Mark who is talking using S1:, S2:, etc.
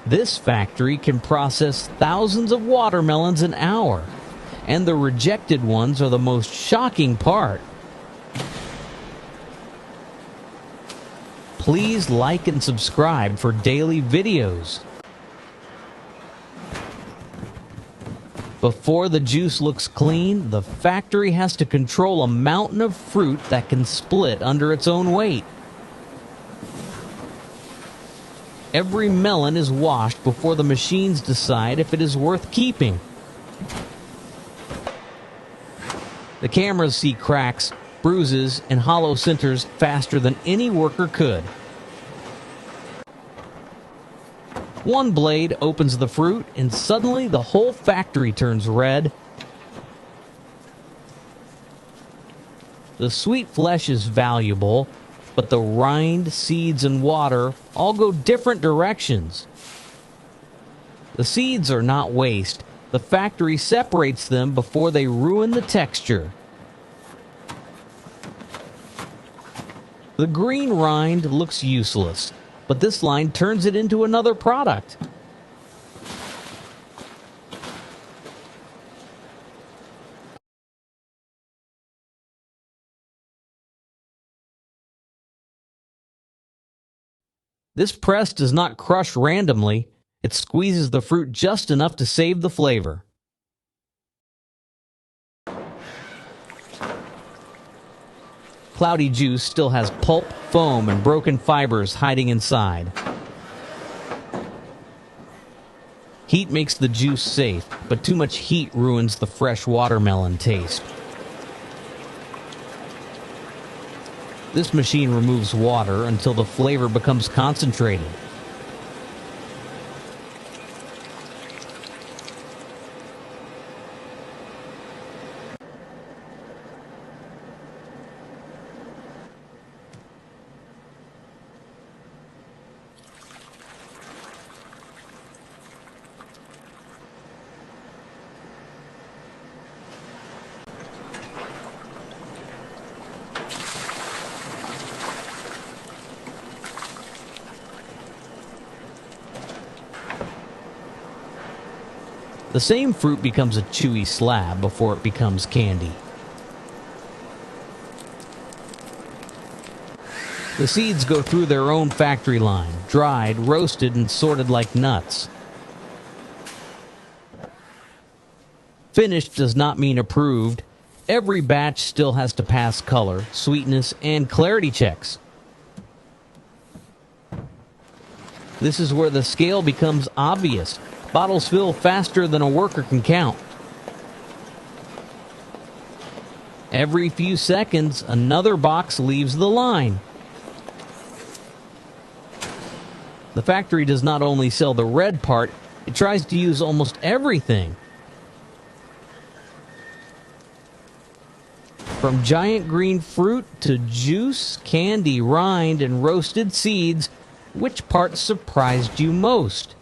S1: This factory can process thousands of watermelons an hour, and the rejected ones are the most shocking part. Please like and subscribe for daily videos. Before the juice looks clean, the factory has to control a mountain of fruit that can split under its own weight. Every melon is washed before the machines decide if it is worth keeping. The cameras see cracks, bruises, and hollow centers faster than any worker could. One blade opens the fruit, and suddenly the whole factory turns red. The sweet flesh is valuable, but the rind, seeds, and water all go different directions. The seeds are not waste. The factory separates them before they ruin the texture. The green rind looks useless, but this line turns it into another product. This press does not crush randomly. It squeezes the fruit just enough to save the flavor. Cloudy juice still has pulp, foam, and broken fibers hiding inside. Heat makes the juice safe, but too much heat ruins the fresh watermelon taste. This machine removes water until the flavor becomes concentrated. The same fruit becomes a chewy slab before it becomes candy. The seeds go through their own factory line, dried, roasted, and sorted like nuts. Finished does not mean approved. Every batch still has to pass color, sweetness, and clarity checks. This is where the scale becomes obvious. Bottles fill faster than a worker can count. Every few seconds, another box leaves the line. The factory does not only sell the red part, it tries to use almost everything. From giant green fruit to juice, candy, rind, and roasted seeds, which part surprised you most?